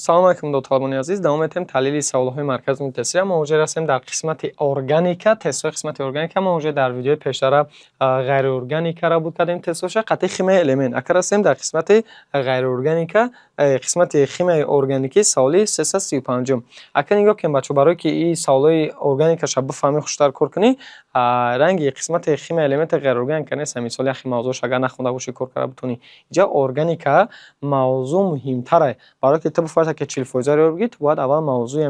салом алейкум дохтурлабони азиз, давом метем таҳлили саволҳои маркази тестира. Мо ҳозир ҳастем дар қисмати органика, тестҳои қисмати органика. Мо ҳозир дар видеои пештара ғайриорганикаро буд кардем тестҳоша, қатъи химияи элемент. Акар ҳастем дар қисмати ғайриорганика, қисмати химияи органики саволи 335. Акар нигоҳ кунем бачаҳо, барое ки ин саволҳои органикаша бифаҳмӣ хуштар кор кунӣ, ранги қисмати химияи элементи ғайриорганика нест. Мисоли яхи мавзӯъш агар нахонда бошӣ кор карда битонӣ. Инҷа органика мавзӯъ муҳимтаре. Барое ки ту бифарза ки 40% бигӣ, ту бояд аввал мавзӯъи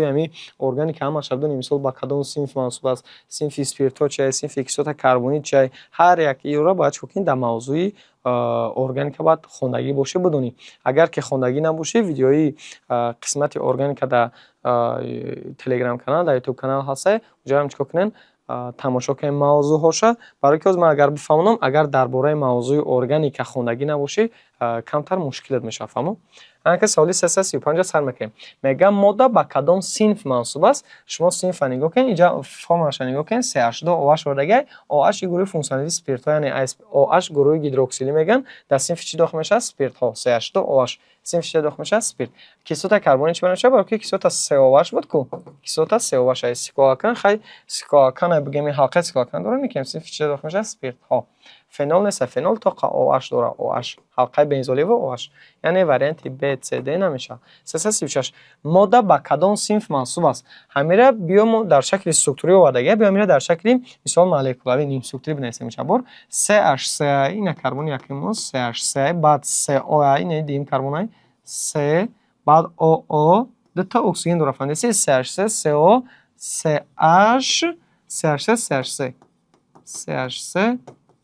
ҳами органика ҳамаша бидонӣ. Мисол ба кадом синф мансуб аст, синфи спиртҳо чия, синфи кислота карбонӣ чия. Ҳар якиро бояд чӯ кунӣ дар мавзӯи органика бояд хондагӣ бошӣ бидонӣ. Агар ки хондагӣ набошӣ, видеои қисмати органика дар телеграм канал, дар ютуб канал ҳаста. Уҷаам чикор кунен тамошо кунем мавзӯъҳоша. Барое ки ҳозир ман агар бифаҳмонам, агар дар бораи мавзӯи органика хондагӣ набошӣ, камтар мушкилат мешавад. фаҳмо? Анка саволи 335 сар мекунем. Мегӯяд модда ба кадом синф мансуб аст? Шумо синфа нигоҳ кунед, инҷа формулаша нигоҳ кунед. CH2OH вардагай. OH гурӯҳи функсионали спиртҳо, яъне OH гурӯҳи гидроксилӣ мегӯянд. Дар синфи чӣ дохил мешавад? Спиртҳо. CH2OH. Синфи чӣ дохил мешавад? Спирт. Кислота карбонӣ чӣ мешавад? Барои ки кислота COH буд ку. Кислота COH аст. Сиклоакан хай сиклоакан бигем ҳалқаи сиклоакан дорем мекунем. Синфи чӣ дохил мешавад? Спиртҳо. Фенол нест, фенол тоқа OH дора. OH ҳалқаи бензоливо OH. Яъне варианти B, C, D намешавад. 336. Модда ба кадом синф мансуб аст? Ҳамира биём дар шакли структурӣ овардагӣ, биём ҳамира дар шакли мисол молекулавӣ ним структурӣ бинависем. Чабор CH3 ина карбони якимон CH3, баъд CO ина дим карбонай C, баъд OO, дута оксиген дора. фандеси CH3, CO, CH, CH3, CH3, CH3,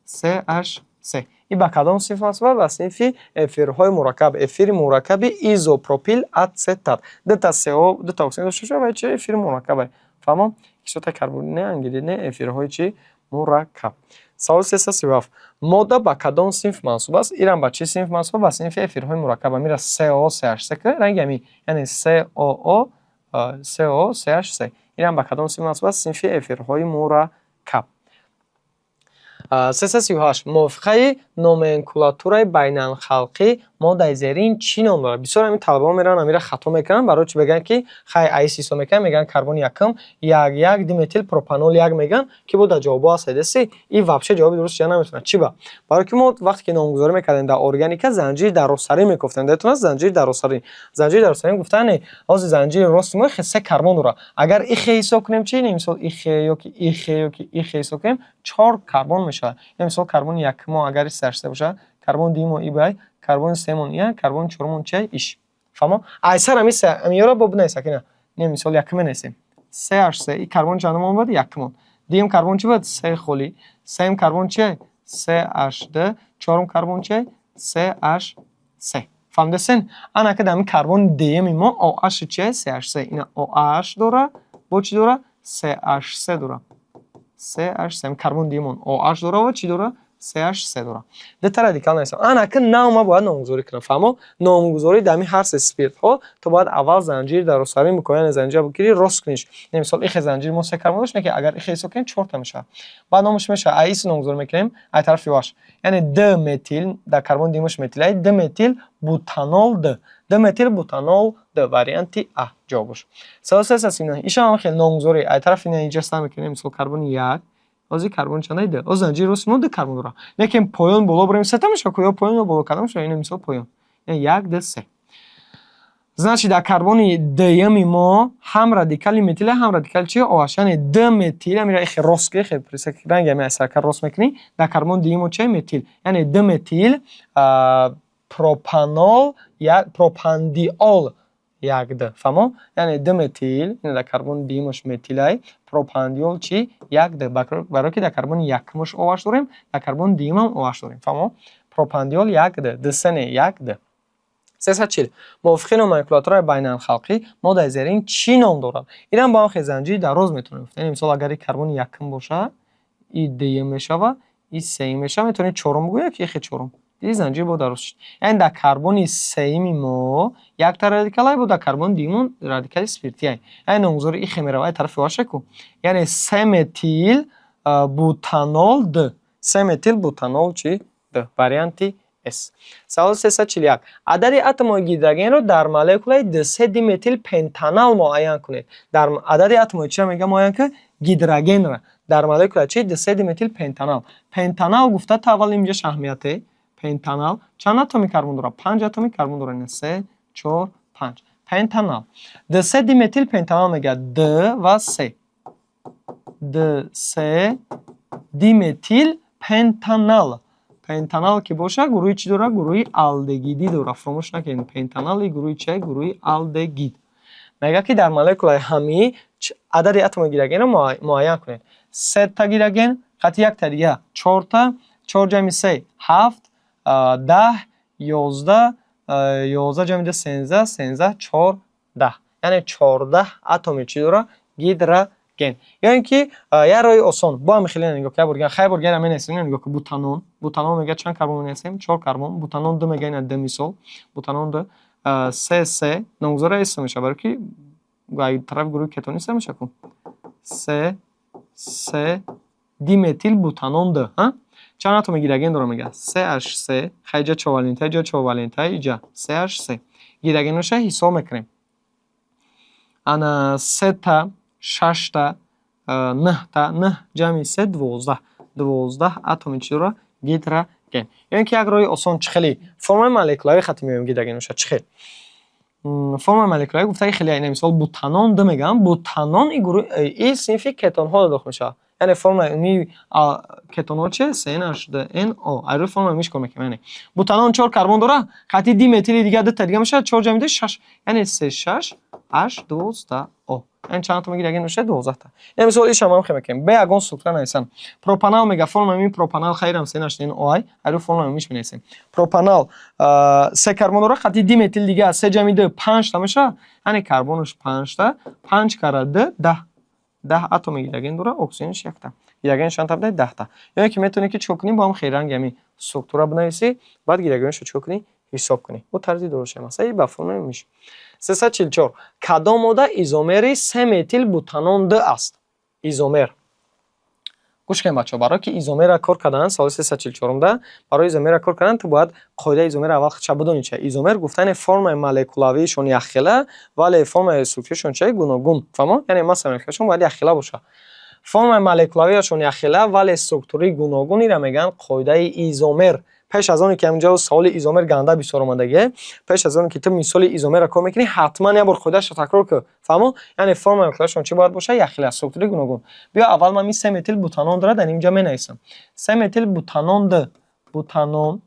CH3. ин ба кадом синф мансуб? Ба синфи эфирҳои мураккаб, эфири мураккаби изопропил ацетат. Дута CO, дута оксиген дошта шуда ва чӣ эфири мураккабе. Фаҳмо? Кислота карбонӣ не, ангидид не, эфирҳои чӣ? Мураккаб. Саволи 337. Модда ба кадом синф мансуб аст? Ирам ба чӣ синф мансуб? Ба синфи эфирҳои мураккаб. Амира CO, CH3 ки ранги ами, яъне COO, CO, CH3. Ирам ба кадом синф мансуб аст? Синфи эфирҳои мураккаб. 338. Мувофиқаи номенклатураи байналхалқӣ моддаи зерин чӣ ном дорад? Бисёр ҳамин талабаҳо мераванд амира хато мекунанд. Барои чӣ мегӯянд ки хай айс ҳисоб мекунанд, мегӯянд карбони якум 1,1 диметил пропанол 1 мегӯянд ки бо дар ҷавобҳо аст ҳедеси. Ин вообще ҷавоби дуруст чида наметавонад. Чӣ ба? Барои ки мо вақте ки номгузорӣ мекардем дар органика занҷири даросарӣ мегуфтем. Дадтон аст занҷири даросарӣ. Занҷири даросарӣ гуфтан не ҳозир занҷири рости мо се карбон дорад. Агар ихе ҳисоб кунем чӣ? Мисол ихе ёки ихе ёки ихе ҳисоб кунем 4 карбон мешавад. Мисол карбони якумо агар CH3 бошад, карбон дуюмо ибай, карбони сеюмон ия, карбони чорумон чия? Иш. Фаҳмо? Айсар ами се амиёра бо бинайса кина. Не мисол якуме нестем. CH3 и карбон чандумон буд? Якумон. Дуюм карбон чӣ буд? Се холи. Сеюм карбон чия? CH2, чорум карбон чия? CH3. Фаҳмидасен? Ана ки дами карбон дуюми мо OH чия? CH3. Ина OH дора, бо чӣ дора? CH3 дора. CH3 карбон дуюмон OH дора ва чӣ дора? CH3 дора. Дета радикал нест. Ана ки навма бояд номгузорӣ кунам. Фаҳмо? Номгузорӣ дами ҳар се спиртҳо то бояд аввал занҷир даросарӣ мекунӣ, яъне занҷир бигирӣ рост куниш. Мисол ихе занҷир мо се карбон дошт, не ки агар ихе ҳисоб кунем 4 та мешавад. Баъд номаш мешавад айс номгузорӣ мекунем, ай тарафи OH. Яъне D метил, дар карбон дуюмаш метилай, D метил бутанол D. D метил бутанол D варианти А ҷавобаш. 339. Ишам хел номгузорӣ ай тарафи инҷа стар мекунем, мисол карбони 1 озӣ карбон чандаи D. Оз занҷир рости мо D карбон дора. Лекин поён боло бурем сета мешавад, ё поён ё боло кадом мешавад. Ин мисол поён. Яъне 1 D 3. Значит дар карбони D-ями мо ҳам радикали метил, ҳам радикали чӣ? OH. Яъне D метил, амира ихе рост ки хе пресак ранги ами асарка рост мекунӣ. Дар карбон дуюмо чӣ? Метил. Яъне D метил пропанол я пропандиол 1D. Фаҳмо? Яъне D метил, ин дар карбон дуюмаш метилай, пропандиол чӣ? 1D. Барои ки дар карбони якумаш OH дорем, дар карбон дуюмам OH дорем. Фаҳмо? Пропандиол 1D. D3 не 1D. 340. мувофиқи номенклатураи байналхалқӣ моддаи зерин чӣ ном дорад? Инам ба он хел занҷири дароз метавонем гуфт. Яъне мисол агари карбони якум бошад, и дуюм мешавад, и сеюм мешавад, метавонем чорум бигӯя ки ихе чорум. Диди занҷир бо дароз шуд. Яъне дар карбони сеюми мо якта радикалай бо дар карбони дуюмон радикали спиртияй. Яъне номгузори ихе меравад ай тарафи OH ку. Яъне 3 метил бутанол D. 3 метил бутанол чӣ? D. Варианти S. سوال 341 عدد اتم‌های گیدروژن رو در مولکولای 2 دیمتیل پنتانال معین کنید. در عدد اتم‌های چی میگه معین که گیدروژن را در مولکولای چی 2 دیمتیل پنتانال. پنتانال گفته تا اول اینجا اهمیته. پنتانال چند اتمی کربن داره؟ 5 اتمی کربن داره. 3 4 5 پنتانال. 2 دیمتیل پنتانال میگه 2 و 3. 2 دیمتیل پنتانال. پنتانال که باشه گروه چی داره؟ گروه آلدگیدی داره. فراموش نکنید پنتانال گروه چیه؟ گروه آلدگید. میگه که در مولکولای همی عدد اتم گیدروژن رو معین کنید. 3 تا گیدروژن خط یک تا دیگه 4 تا 4 جمع 3 7 10 11 11 جمع 2 13 13 14 یعنی 14 اتم چی داره؟ گیدروژن. یا اینکه یه راه آسان با هم خیلی نگاه که برگرد خیلی برگرد همین است نگاه که بوتانون میگه چند کربن می‌نویسیم 4 کربن بوتانون 2 میگه این 2 مثال بوتانون 2 3 نگذاره است میشه برای که گاهی طرف گروه کتونی است میشه کن 3 دیمتیل بوتانون 2 ها چند اتم گیدروژن داره میگه 3H3 خیلی چوالنت جا چوالنت اینجا 3H3 گیدروژنش حساب میکنیم انا 3 تا 6 تا 9 تا 9 جمع 3 12 اتم چی داره؟ گیدروژن. یعنی که یک راه آسان چخلی فرم مولکولای خط میگیم گیدروژن میشه چخل فرم مولکولای گفته خیلی اینه مثال بوتانون 2 میگم بوتانون این گروه این صنف کتون ها داخل میشه یعنی فرم این کتون ها چه CnH2NO ایرو فرم میش کنه که یعنی بوتانون 4 کربن داره خطی دیمتیل دیگه ده دیگه میشه 4 جمع 2 6 یعنی 3 H12O این چند تا گیدروژن میشه 12 تا. این مثال ایش هم خیلی میکنیم. به یگان سوختن نیستن. پروپانال میگه فرم می پروپانال خیرم سیناشتین OI ایرو فرم میش بنویسیم. پروپانال 3 کربن داره خطی دیمتیل دیگه 3 جمع 2 5 تا میشه. یعنی کربنش 5 تا 5 کرده 10 اتم گیدروژن داره اکسیژنش 1 تا. گیدروژن چند تا بده 10 تا. یعنی که میتونی که چک کنی با هم خیرنگ همین سوختورا بنویسی بعد گیدروژنشو چک کنی حساب کنی. اون طرزی درسته مثلا با فرم میشه. 344 کدام ماده ایزومری 3 متیل بوتانون 2 است ایزومر گوش کنید بچه‌ها برای که ایزومر را کار کردن سال 344 ده برای ایزومر را کار کردن تو باید قاعده ایزومر اول چه بدونید چه ایزومر گفتن فرم مولکولاریشون یخله ولی فرم استروکتورشون چه گوناگون فهمو یعنی مثلا مولکولشون باید یخله باشه فرم مولکولاریشون یخله ولی استروکتوری گوناگونی را میگن قاعده ایزومر پیش از اون که اینجا سوال ایزومر گنده بسیار اومدگه پیش از اون که تو مثال ایزومر را کار میکنی حتما یه بار خودش تکرار کن فهمو یعنی فرم مولکولارشون چی باید باشه یخله استروکتوری گوناگون بیا اول من می 3 متیل بوتانون داره در اینجا می نویسم 3 متیل بوتانون ده بوتانون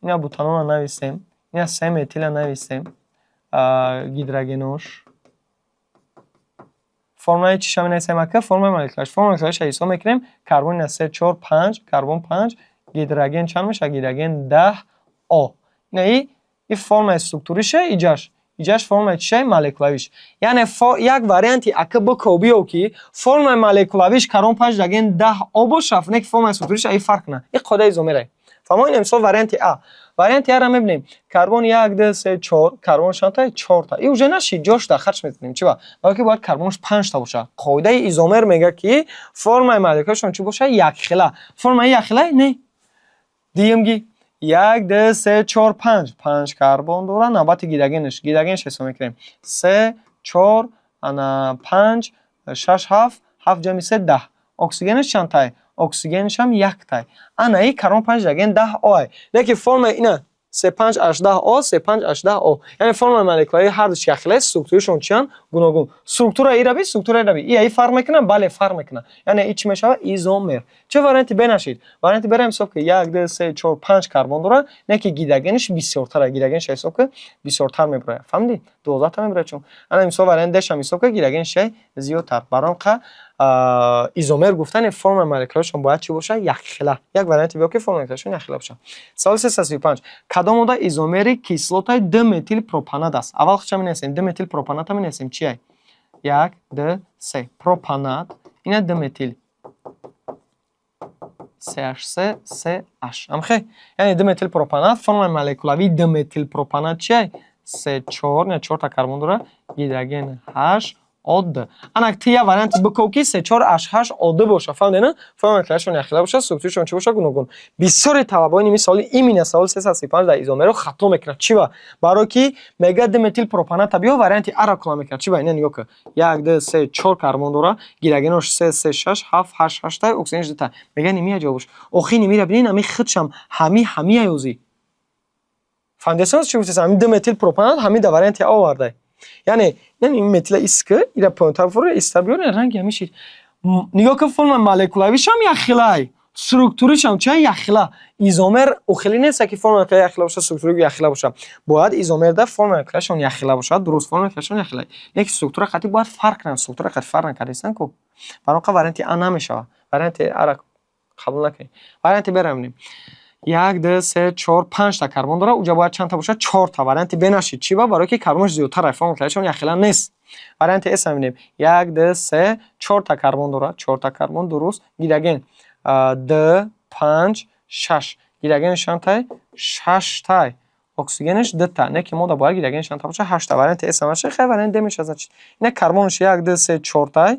اینا بوتانون رو نویسیم اینا 3 متیل رو نویسیم گیدروژنش فرمای چی شامل نویسیم که فرم مولکولارش حساب میکنیم کربن 3 4 5 کربن 5 گیدروژن چند میشه گیدروژن 10 O نه این فرم استروکتوریشه ایجاش فرم چیه مولکولاریش یعنی یک واریانتی اگه بکوبیو که فرم مولکولاریش کربن 5 گیدروژن 10 O باشه نه فرم استروکتوریش ای فرق نه این قاعده ایزومره فهمیدین مثلا واریانتی A واریانتی A را میبینیم کربن 1 2 3 4 کربن چند تا 4 تا این وجه نشی جاش در خرج میتونیم چی باید باید کربنش 5 تا باشه قاعده ایزومر میگه که فرم مولکولارشون چی باشه یک خلا فرم یک خلا نه دیگه 1 2 3 4 5 کربن داره نوبت گیدروژنش حساب میکنیم 3 4 انا 5 6 7 جمع 3 10 اکسیژنش چند تای اکسیژنش هم 1 تای انا این کربن 5 گیدروژن 10 O لیکن فرم اینا 3,5H10O 3,5H10O یعنی فرم مولکولاری هر دو شکل استروکتورشون چیان گوناگون استروکتور ای ای فرق میکنه بله فرق میکنه یعنی هیچ میشه ایزومر چه واریانتی بنشید واریانتی بریم حساب که 1 2 3 4 5 کربن داره نه که گیدروژنش بسیارتره گیدروژنش حساب که بسیارتر میبره فهمیدی 12 تا میبره چون انا مثلا واریانت دش هم حساب که گیدروژنش زیادتر برام ایزومر گفتن فرم مولکولارشون باید چی باشه یک خلا یک واریانتی بیا که فرم مولکولارشون یک خلا باشه سوال 335 کدام ماده ایزومری کیسلوتای 2 متیل پروپانات است اول چه می‌نویسیم 2 متیل پروپانات می‌نویسیم چیه 1 2 3 پروپانات اینا 2 متیل CH3 CH امخه یعنی 2 متیل پروپانات فرم مولکولاری 2 متیل پروپانات چیه 3 4 نه 4 تا کربن داره گیدروژن H од. Анак ти я варианти биков ки 3-4-8 од боша. Фаҳмидед? Формула клавишон яхила боша, структурашон чӣ боша? Гуногун. Бисёри талабони мисоли имина саволи 335 дар изомеро хато мекунад. Чӣ ва? Баро ки мега диметил пропаната биё варианти ара кула мекунад. Чӣ ва? Ина нигоҳ кун. 1 2 3 4 карбон дора, гидрогенош 3 3 6 7 8 8 та оксигенш 2 та. Мега нимия ҷавобш. Охи нимира бинин ами худшам ҳами аёзи. Фаҳмидед чӣ гуфтам? Ами диметил пропанат ҳами да варианти овардай. Яъне این متل ایسکه ایرا پونتا فور استابیون رنگ همیشه نگاه کن فرم مولکولویش هم یخلای سترکتوریش هم چه یخلا ایزومر اوخلی نیست که فرم مولکولی یخلا باشه سترکتوری یخلا باشه باید ایزومر ده فرم مولکولیشون یخلا باشه درست فرم مولکولیشون یخلا لیکن سترکتور خطی باید فرق کنن سترکتور خطی فرق نکردن کو برای اون وارنتی آ نمیشه وارنتی آ قبول نکنی وارنتی برامونیم 1 2 3 4 5 تا کربن داره اونجا باید چند تا باشه 4 تا وارنتی بنشید چی با برای که کربنش زیادتره فرم مولکولیشون یخلا نیست وارنتی اس می‌بینیم 1 2 3 4 تا کربن داره 4 تا کربن درست گیدگن 2 5 6 گیدگنش چند تا 6 تا اکسیژنش 2 تا نه که ما دا باید گیدگنش چند تا باشه 8 تا وارنتی اس میشه خیلی وارنت دمیش از چی نه کربنش 1 2 3 4 تا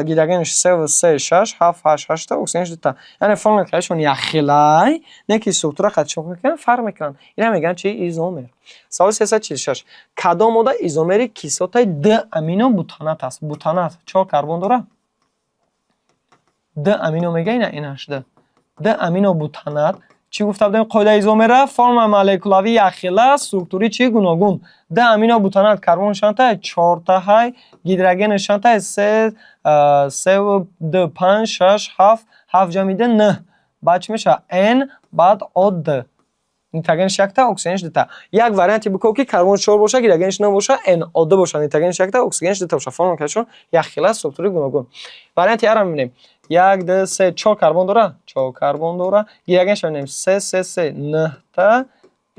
گیدگنش 3 3 6 7 8 8 تا اکسیژنش 2 تا یعنی فرم مولکولیشون یخلای نه که سترکتور خطشون میکنن فرق میکنن اینا میگن چی ایزومر سوال 346 کدام ماده ایزومری کیسلات د امینو بوتانات است بوتانات 4 کربن داره د امینو میگه اینا 18 د امینو بوتانات چی گفته بودیم قاعده ایزومر فرم مولکولاوی یخلا استرکتوری چی گوناگون د امینو بوتانات کربن شانتا 4 تا های گیدروژن شانتا 3 3 2 5 6 7 7 جمع ده 9 بعد چی میشه n بعد od نیتروژنش 1 تا اکسیژنش 2 تا یک وارنتی بکو که کربن 4 باشه گیدروژنش 9 باشه n od باشه نیتروژنش 1 تا اکسیژنش 2 تا باشه فرم مولکولشون یخلا استرکتوری گوناگون وارنتی ارا میبینیم 1 2 3 4 کربن داره 4 کربن داره گیدروژنش میبینیم 3 3 3 9 تا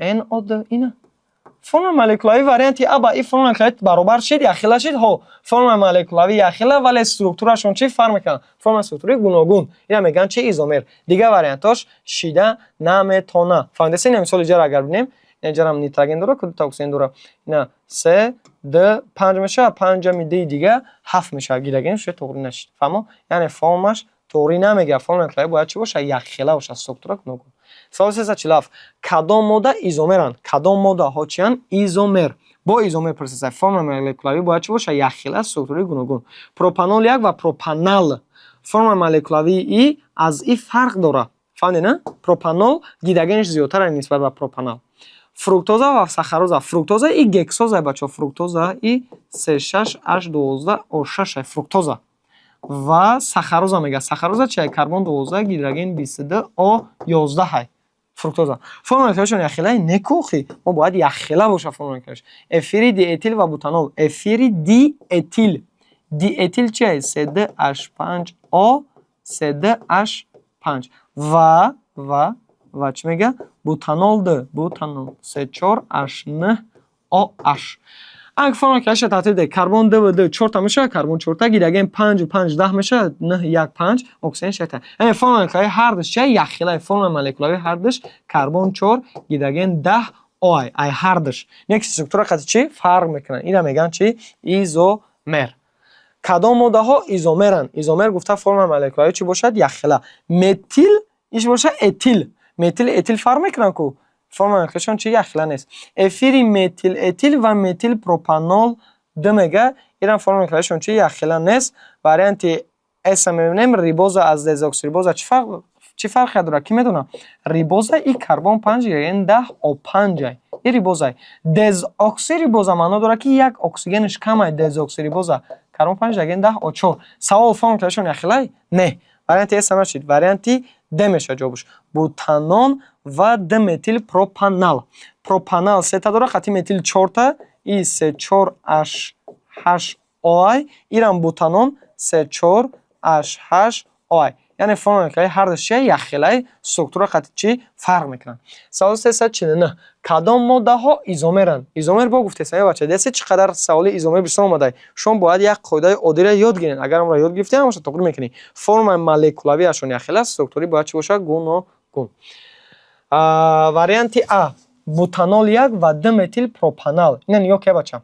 n od اینا فرم مولکولاوی وارنتی ابا این فرم مولکولی برابر شد یخلا شد ها فرم مولکولاوی یخلا ولی استرکتورشون چی فرق میکنه فرم استرکتوری گوناگون اینا میگن چه ایزومر دیگه وارنتاش شیده نمیتونه فهمیدید این مثال جر اگر ببینیم اینجا هم نیتروژن داره کدوم تا اکسیژن داره اینا 3 2 5 میشه 5 میده دیگه 7 میشه گیدروژنش توری نشد فهمو یعنی فرمش توری نمیگه فرم مولکولی باید چی باشه یخلا باشه استرکتور گوناگون سوال 347 کدام ماده ایزومرن کدام ماده ها چیان ایزومر با ایزومر پرسیسای فرم مولکولاوی باید چی باشه یخلا استرکتوری گوناگون پروپانول 1 و پروپانال فرم مولکولاوی ای از این فرق داره فهمیدین نه پروپانول گیدروژنش زیادتر نسبت به پروپانال فروکتوزا و ساخاروزا فروکتوزا ای گکسوزا بچا فروکتوزا ای 36 اش 12 او 6 فروکتوزا و ساخاروزا میگه ساخاروزا چه کربن 12 گیدروژن 22 او 11 های فروکتوزا فرم مولکولشون یخلا نکوخی ما باید یخلا باشه فرم مولکولش افیری دی اتیل و بوتانول افیری دی اتیل چیه 3H5 او 3H5 و چی میگه بوتانول ده بوتانول 3,4H9 OH اگه فرم مولکولش ترتیب ده کربن 2 و 2 4 تا میشه کربن 4 تا گیدروژن 5 و 5 10 میشه 9 1 5 اکسیژن 6 تا یعنی فرم مولکولی هر دش چه یخلا فرم مولکولی هر دش کربن 4 گیدروژن 10 ای هر دش یک استرکتور خاطر چی فرق میکنن اینا میگن چی ایزومر کدام ماده ها ایزومرن ایزومر گفته فرم مولکولی چی باشد یخلا متیل ایش باشه اتیل فرق میکنن کو فرم مولکولشون چی یخلا نیست افیری متیل اتیل و متیل پروپانول دمیگه اینا فرم مولکولشون چی یخلا نیست وارنتی اس میبینیم ریبوزا از دزاکسیریبوزا چی فرق داره کی میدونه ریبوزا ای کربن 5 یعنی 10 او 5 این ریبوزا دزاکسیریبوزا معنا داره که یک اکسیژنش کمه دزاکسیریبوزا کربن 5 یعنی 10 او 4 سوال فرم مولکولشون یخلا نه وارنتی اس میشید وارنتی د میشه جوابش بوتانون و د متیل پروپانال 3 تا داره خطی متیل 4 تا ای 3,4H8 OI ایران بوتانون 3,4H8 OI یعنی فرم مولکولی هر دش یخلا استرکتور خطی چی فرق میکنن سوال 349 کدام ماده ها ایزومرن ایزومر با گفته سایه بچه دسته چقدر سوال ایزومر بسیار اومده شما باید یک قاعده عادی را یاد گیرین اگر اون را یاد گرفتین همش تقریبا میکنی فرم مولکولاوی اشون یخلا استرکتوری باید چی باشه گوناگون وریانت ا بوتانول 1 و 2 متیل پروپانال اینا نگاه که بچه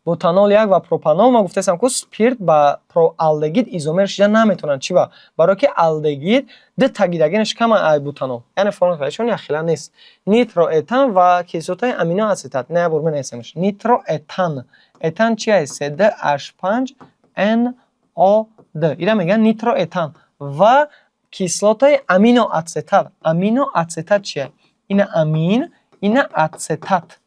بوتانول یک و پروپانول ما گفتم که سپیرت با پروآلدگید ایزومر شدن نمیتونن. چی با؟ برای که آلدگید ده تاگیدگینش کم از بوتانول، یعنی فرمولشون یخیلا نیست. نیتروئتان و کیسوتای امینو اسیتات نه برمه نیستمش. نیتروئتان، اتان چی است؟ CH5NO2 اینا میگن نیتروئتان و کیسلاتای امینو اسیتات. امینو اسیتات چیه؟ اینا امین، اینا اسیتات.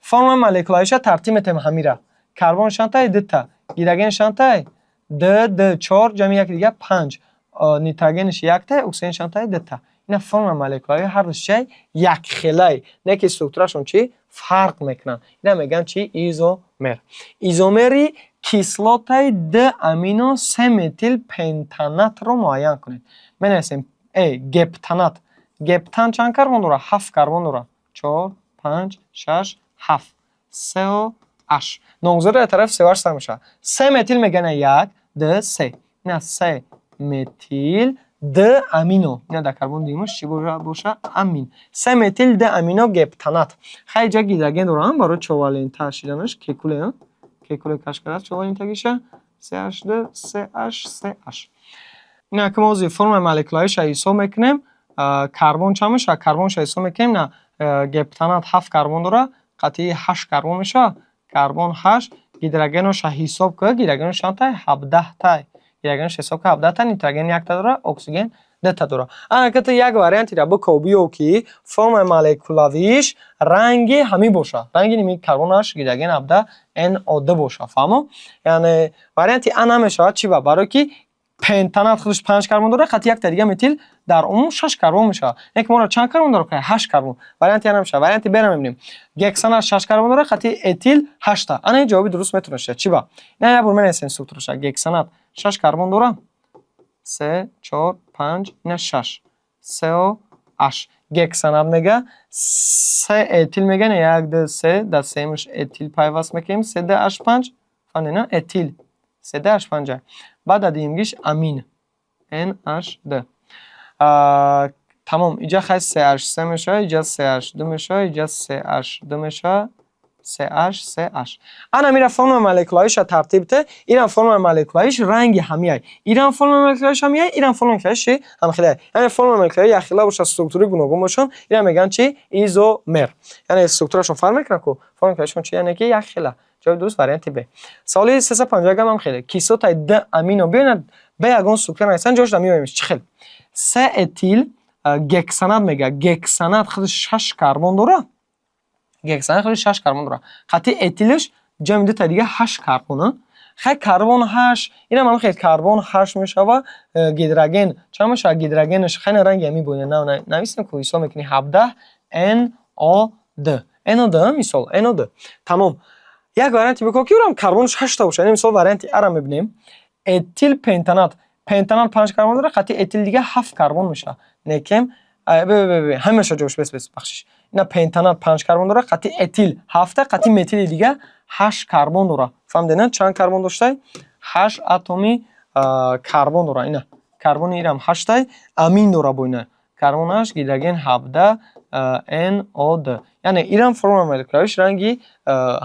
فرم مولکولایش ترتیب میتیم همیرا. کربن شانتای دتا، هیدروژن شانتای د 4 جمع یک دیگه 5. نیتروژنش یک تا، اکسیژن شانتای دتا. اینا فرم مولکولای هر دو چی یک خلای، نه که استراکچرشون چی فرق میکنن. اینا میگن چی ایزومر. ایزومری کیسلاتای د امینو 3 متیل پنتانات رو معین کنید. بنویسیم گپتانات. گپتان چند کربن داره؟ 7 کربن داره. 4 5 6 7 3 و 8 نوزر طرف 3 8 میشه. 3 متیل میگن 1 2 3. نه 3 متیل د امینو، نه در کربن دیمش چی باشه؟ امین. 3 متیل د امینو گپتانات. خیلی جا گیدروژن دارن برای چوالین تاشیدنش کیکوله کش کرد چوالین تگیشه CH2 CH. نه که موضوع فرم مولکولایش ایسو میکنیم. کربن چند میشه؟ کربنش ایسو میکنیم. نه گپتانات 7 کربن داره، قطعی 8 کربن میشه. کربن 8 هیدروژنش حساب که هیدروژنش چند تا؟ 17 تا. هیدروژنش حساب که 17 تا، نیتروژن 1 تا داره، اکسیژن 2 تا داره. اگه یک واریانتی را بکوبیو که فرم مولکولاویش رنگی همی باشه. رنگی نمی کربنش هیدروژن 17 NO2 باشه. فهمو؟ یعنی واریانتی ان میشه چی با؟ برای که پنتانات خودش 5 کربن داره، خط یک تا دیگه متیل در عموم 6 کربن میشه. یک ما چند کربن داره که 8 کربن. واریانتی هم میشه. واریانتی برام میبینیم. گکسان 6 کربن داره، خط اتیل 8 تا. انا جوابی درست میتونه شه. چی با؟ نه یا برام نسین سوترش. گکسانات 6 کربن داره. 3 4 5 نه 6 3 و 8. گکسانات میگه 3 اتیل میگن 1 2 3 در سیمش اتیل پیوست میکنیم 3 2 8 5 فهمیدین نه اتیل 3 2 8 5. بعد دیمگیش امین NH2. تمام. اینجا خیلی CH3 میشه، اینجا CH2 میشه، اینجا CH2 میشه، CH. انا میره فرم مولکولایش ترتیب ته. ایران فرم مولکولایش رنگ همیه. ایران فرم مولکولایش همیه. ایران فرم مولکولایش هم خیلی. یعنی فرم مولکولای اخیلا باشه استراکچری گوناگون باشن. اینا میگن چی؟ ایزومر. یعنی استراکچرشون فرق میکنه کو. فرم مولکولایشون چی؟ یعنی که اخیلا. جواب درست واریانت ب. سوالی 350 گرم هم خیلی. کیسوتای د امینو ببینید به یگان سوکر نیستن جاش میبینیمش چه خیلی. 3 اتیل گکسانات میگه. گکسانات خودش 6 کربن داره. گکسانات خودش 6 کربن داره. خط اتیلش جمع دو تا دیگه 8 کربنه. خیلی کربن 8 اینا هم خیلی کربن 8 میشه و هیدروژن چند میشه؟ هیدروژنش خیلی رنگی میبونه. نه نویسیم که حساب میکنی 17 NO2. NO2 مثال NO2. تمام. یک واریانتی بگو که اونم کربنش 8 تا باشه. یعنی مثال واریانتی ارم میبینیم. اتیل پنتانات 5 کربن داره، خط اتیل دیگه 7 کربن میشه. نکم همیشه جوش بس بخشش. اینا پنتانات 5 کربن داره، خط اتیل 7 تا، خط متیل دیگه 8 کربن داره. فهمیدین چند کربن داشته؟ 8 اتمی کربن داره. اینا کربن ایرم 8 تا امین داره با اینا. کربنش هیدروژن 17 NO2. یعنی ایران فرم مولکولایش رنگی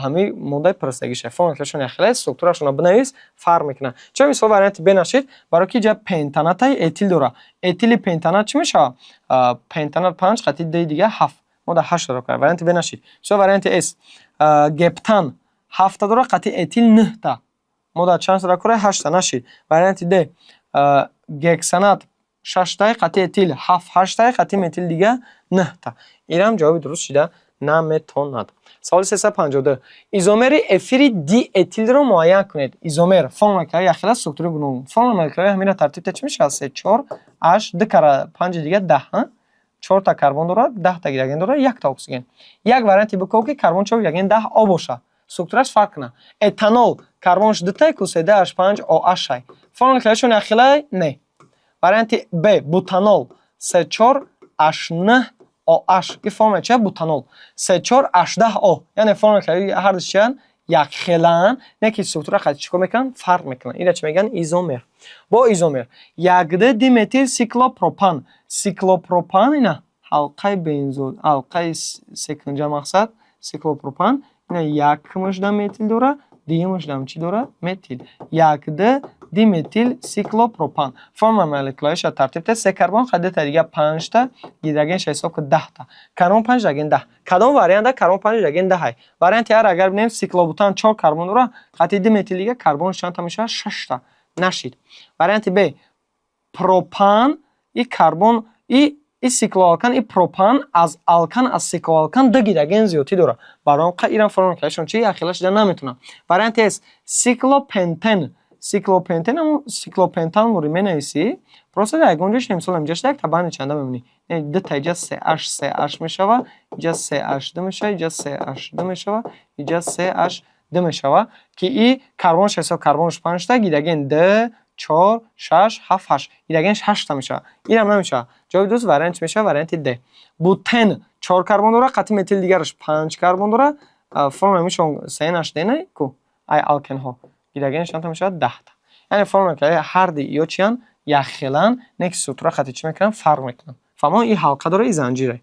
همه ماده پرستگیشه. فرم مولکولایشون اخلاق استراکچرشون بنویس فرق میکنه. چه مثال واریانت بنشید برای که جا پنتانات اتیل داره. اتیل پنتانات چی میشه؟ پنتانات 5 خط دیگه 7 ماده 8 داره. واریانت بنشید. مثال واریانت اس گپتان 7 داره، خط اتیل 9 تا ماده چند داره کره 8 تا نشید. واریانت د گکسانات 6 تا، خط اتیل 7 8 تا، خط متیل دیگه 9 تا. اینم جواب درست شده نمیتوند. سوال 352 ایزومر افری دی اتیل رو معین کنید. ایزومر فرم مولکولای اخیلا استراکچر گوناگون. فرم مولکولای همین ترتیب چی میشه؟ 3 4 8 2 کره 5 دیگه 10 4 تا کربن داره، 10 تا هیدروژن داره، 1 تا اکسیژن. یک واریانتی بگو که کربن چه هیدروژن 10 آ باشه. استراکچرش فرق کنه. اتانول کربنش 2 تا کوسه 10 5 او اش. فرم مولکولایشون اخیلا نه. واریانت ب بوتانول 3 4 8 9 OH. این فرم چه؟ بوتانول 3 4 8 10 O. یعنی فرم که هر دوشان یک خلان نه که استراکچر خاطر چیکار میکنن؟ فرق میکنن. اینا چی میگن؟ ایزومر. با ایزومر یک د دیمتیل سیکلوپروپان. سیکلوپروپان اینا حلقه بنزول، حلقه سکنجا مقصد سیکلوپروپان اینا یک مجده متیل داره، دی مجده هم چی داره؟ متیل. یک ده دی متیل سیکلوپروپان. فرم مولکولایش ترتیب ده 3 کربن خود ده دیگه 5 تا گیدرگنش حساب که 10 تا. کربن 5 دگین 10. کدام واریانت کربن 5 دگین 10 های. واریانت هر اگر ببینیم سیکلوبوتان 4 کربن داره، خط دی متیل دیگه کربن چند تا میشه؟ 6 تا. نشید. واریانت ب پروپان ای کربن ای سیکلوالکان ای پروپان از الکان از سیکلوالکان ده گیدرگن زیادی داره. برام ایران فرم کلاشون چی اخیلش ده نمیتونم. واریانت اس سیکلوپنتن. سیکلوپنتن هم سیکلوپنتان موری منویسی. پروسه در گونجش نمیسال همجاش یک تبانی چنده بمونی. ده تا اینجا 3H میشه و اینجا 3H میشه، اینجا 3H میشه و اینجا 3H میشه که این کربنش حساب کربنش 5 تا گیدرگن ده 4 6 7 8 گیدرگنش 8 تا میشه. اینم نمیشه. جواب دوست واریانت میشه واریانت د. بوتن 4 کربن داره، قطع متیل دیگرش 5 کربن داره. فرم میشه 3H نه کو ای آلکن ها. گیدرگنش چند تا میشه؟ 10 تا. یعنی فرم که هر دی یا چیان یخلان نکس سوترا خطی چی میکنن؟ فرق میکنن. فهمون این حلقه داره این زنجیره.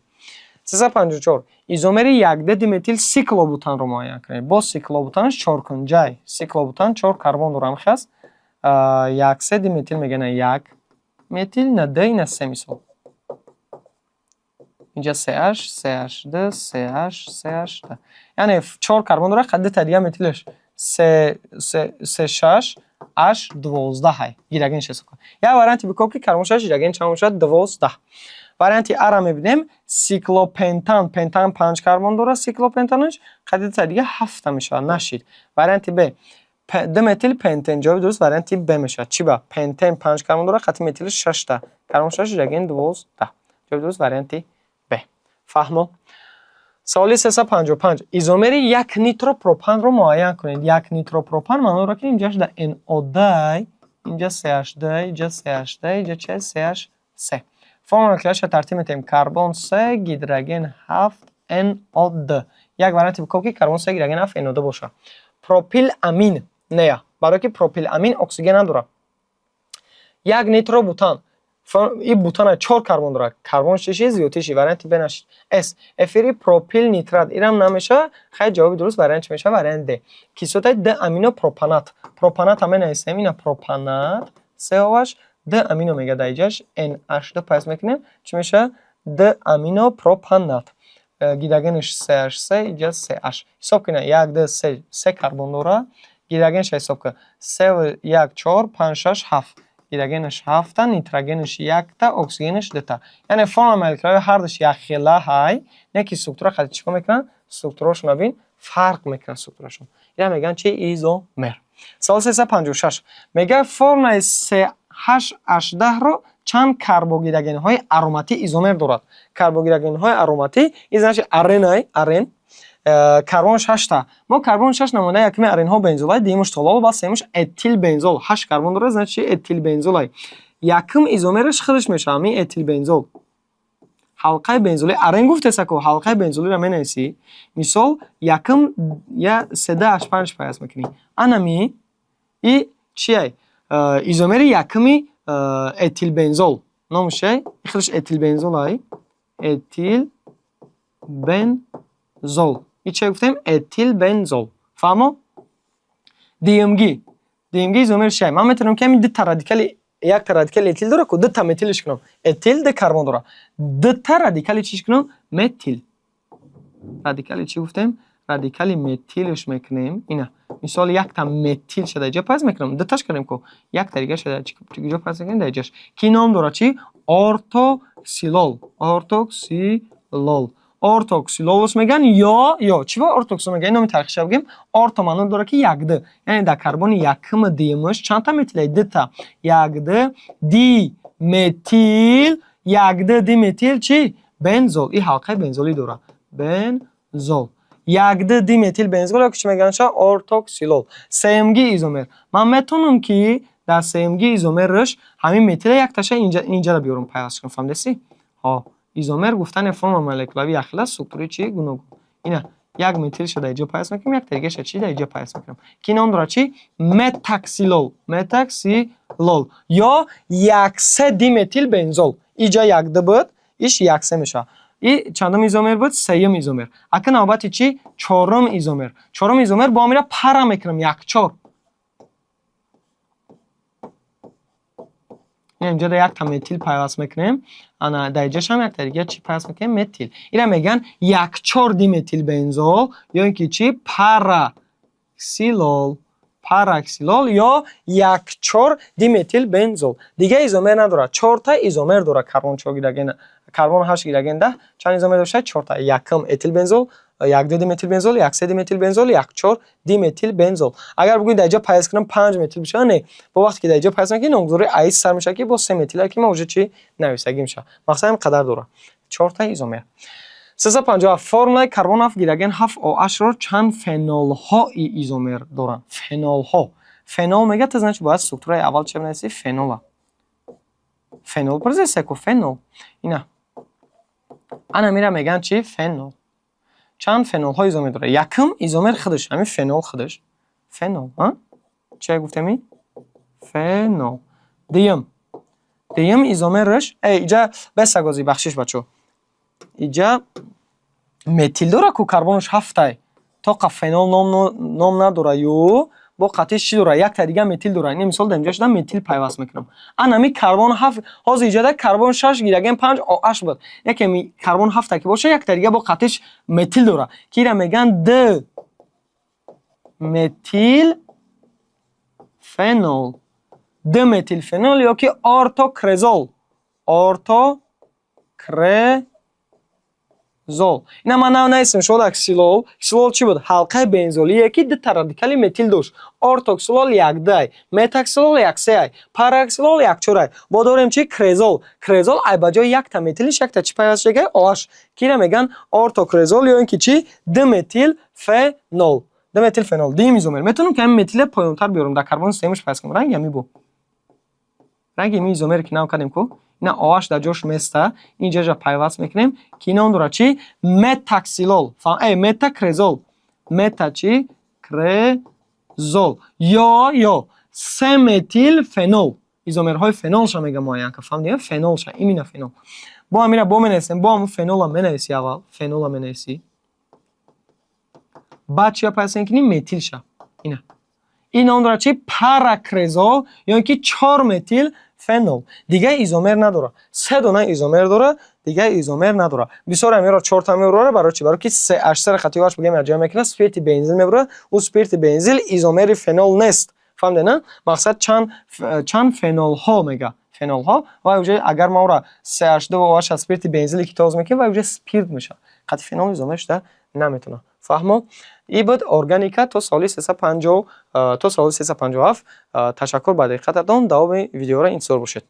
354 ایزومر یک ده دیمتیل سیکلوبوتان رو معاینه کنید. با سیکلوبوتانش 4 کنجای. سیکلوبوتان 4 کربن داره میخواست. یک سه دیمتیل میگن یک متیل نه ده نه سه میسال. اینجا 3H 3H ده 3H 3H ده. یعنی 4 کربن داره خط تدیه متیلش 3 6 H 12 های. گیرگنش حساب کن. یا واریانتی بکن که کربن 6 گیرگن چند میشه؟ 12. واریانتی ار میبینیم سیکلوپنتان پنتان 5 کربن داره، سیکلوپنتانش خط تدیه 7 میشه. نشید. واریانتی ب ده متیل پنتن. جواب درست واریانتی ب میشه. چی با پنتن 5 کربن داره، خط متیلش 6 تا. کربن 6 گیرگن 12. جواب درست واریانتی ب. فهمو؟ سوال 355 ایزومر یک نیتروپروپان رو معاینه کنید. یک نیتروپروپان معنی رو که اینجاش در NO دی، اینجا CH دی، اینجا CH دی، اینجا چه CH 3. فرمول کلاش ترتیب میتیم کربن 3 گیدرگن 7 NO دی. یک واریانت بکن که کربن 3 گیدرگن 7 NO دی باشه. پروپیل امین نه، برای که پروپیل امین اکسیژن نداره. یک نیتروبوتان این بوتان 4 کربن داره، کربن چیزی زیادیشی واریانتی بنشید. اس افری پروپیل نیترات اینم نمیشه. خیلی جواب درست واریانت میشه واریانت د. کیسوتای د امینو پروپانات. پروپانات هم نمیشه، اینا پروپانات COH د امینو میگه دایجاش NH دو پس میکنیم چی میشه؟ د امینو پروپانات. گیدرگنش CH3 اینجا CH. حساب کنه یک د 3 کربن داره. گیدرگنش حساب کنه 3 1 4 5 6 7. گیدرگنش 7 تا، نیتروژنش 1 تا، اکسیژنش 2 تا. یعنی فرم مولکولای هر دوش یک خیلا های نه کی استراکچر خاطر چیکار میکنن؟ استراکچرشون ببین فرق میکنه استراکچرشون. اینا میگن چی؟ ایزومر. سوال 356 میگه فرم 3H18 رو چند کربوگیدرگن های اروماتی ایزومر دارد. کربوگیدرگن های اروماتی ایزنش ارن کربن 6 تا. ما کربن 6 نمونه یکمی ارن ها بنزول دیمش طلال با سیمش اتیل بنزول 8 کربن داره. یعنی چی؟ اتیل بنزول یکم ایزومرش خودش میشه همین اتیل بنزول. حلقه بنزولی ارن گفته سکو حلقه بنزولی رو منویسی. مثال یکم یا 3H5 پیاس میکنی. انمی ای چیه؟ ایزومر یکمی اتیل بنزول نمیشه. خودش اتیل بنزول های اتیل بنزول. ای چه گفتیم؟ اتیل بنزول. فهمو؟ دیمگی ایزومر شه. من میتونم که همین دو تا رادیکال یک تا رادیکال اتیل داره که دو تا متیلش کنم. اتیل ده کربن داره. دو تا رادیکال چیش کنم؟ متیل. رادیکال چی گفتیم؟ رادیکال متیلش میکنیم. اینا. مثال یک تا متیل شده اینجا پس میکنم. دو تاش کنیم که یک تا دیگه شده اینجا پس میکنیم اینجاش. کی نام داره چی؟ ارتوکسیلول. ارتوکسیلولش میگن یا چی با ارتوکسیلول میگن؟ اینو ترکیب بگیم. ارتو معنی داره که یک ده. یعنی در کربن یکم دیمش چند تا متیل؟ دو تا. یک ده دی متیل. یک ده دی متیل چی؟ بنزول. این حلقه بنزولی داره. بنزول. یک ده دی متیل بنزول که چی میگن؟ ارتوکسیلول. سمگی ایزومر. من میتونم که در سمگی ایزومرش همین متیل یک تاشه اینجا رو بیارم پیاس کنم. فهمیدی؟ ها ایزومر گفتن فرم مولکولاوی اخلاق سوکتوری چی گوناگون. اینا یک متیل شده اینجا پیاس میکنم، یک دیگه شده چی اینجا پیاس میکنم. کی نام داره چی؟ متاکسیلول یا یک سه دی متیل بنزول. اینجا یک ده بود ایش یک سه میشه. این چندم ایزومر بود؟ سیم ایزومر. اکنون نوبت چی؟ چهارم ایزومر. چهارم ایزومر با هم میره para میکنم یک چهار. اینجا در یک تا متیل پیوست میکنیم. انا در اینجاش هم یک تا دیگه چی پیوست میکنیم؟ متیل. اینا میگن یک چهار دی متیل بنزول یا اینکه چی؟ پاراکسیلول. پاراکسیلول یا یک چهار دی متیل بنزول. دیگه ایزومر نداره. چهار تا ایزومر داره کربن 4 گیرگن. کربن 8 گیرگن ده چند ایزومر داشته؟ 4 تا. یکم اتیل بنزول، یک دو دی متیل بنزول، یک سه دی متیل بنزول، یک چهار دی متیل بنزول. اگر بگوید در اینجا پیوست کنم 5 متیل بشه نه. با وقتی که در اینجا پیوست میکنی نامگذاری ایز سر میشه که با 3 متیل که ما اونجا چی نویسگی میشه. مثلا قدر داره. 4 تا ایزومر. 350 فرمولای کربن 7 گیرگن 7OH رو چند فنول ها ایزومر دارن. فنول ها. فنول میگه تو значит باید ستوره اول چه بنویسی؟ فنول. فنول پرزه کو فنول. اینا. انا میرم میگن چی؟ فنول. چند فنول ها ایزومر داره. یکم ایزومر خودش همین فنول خودش. فنول ها؟ چه گفتمی؟ فنول. دیم ایزومرش اینجا بسگازی بخشش بچو. اینجا متیل داره که کربنش 7 تا فنول نام نداره یو با قطعش چی داره؟ یک تا دیگه متیل داره. این مثال در اینجا شدم متیل پیوست میکنم. انا کربن 7 حاضر ایجاد کربن 6 گیرگن 5 OH بود. یکی کربن 7 که باشه یک تا دیگه با قطعش متیل داره. کی را میگن د متیل فنول. د متیل فنول یا که ارتوکرزول. زول. اینا من نه نیستم شد اکسیلول. اکسیلول چی بود؟ حلقه بنزولی یکی دو تا رادیکال متیل داشت. ارتوکسیلول یک دای، متاکسیلول یک سه ای، پاراکسیلول یک چهار ای. با داریم چی؟ کرزول. کرزول ای بجای یک تا متیلش یک تا چی پیوست شده؟ OH. کی را میگن ارتوکرزول یا اینکه چی؟ د متیل فنول. د متیل فنول. دی ایزومر. میتونم که همین متیل پایینتر بیارم در کربن سهمش پیوست کنم. رنگ می بو. رنگ می ایزومر که نام کردیم کو؟ اینا OH در جاش مسته اینجا جا پیوست میکنیم که اینا اون داره چی؟ متاکسیلول. متاکرزول. متا چی؟ کرزول. یا 3 متیل فنول. ایزومرهای فنول شا میگم معین که فهم دیگه فنول شا. اینا فنول. با هم میره با منویسیم. با هم فنول هم منویسی اول. فنول هم منویسی. بعد چی پیوست میکنیم؟ متیل شا. اینا اون داره چی؟ پاراکرزول یا اینکه 4 متیل فنول. دیگه ایزومر نداره. 3 دونه ایزومر داره، دیگه ایزومر نداره. بسیار همیرا 4 تا میبره برای چی؟ برای که 3 اشتر خطی واش بگیم ارجاع میکنه اسپریت بنزین میبره. اون اسپریت بنزین ایزومر فنول نیست. فهمیدین نه؟ مقصد چند فنول ها میگه. فنول ها و اونجا اگر ما را 3H2 واش اسپریت بنزین که تاز میکنه و اونجا اسپریت میشه. خطی فنول ایزومرش ده نمیتونه. فهمو؟ این بود ارگانیکا تا سال 357. تشکر برای دقت دادن. دوام ویدیو را اینطور باشید.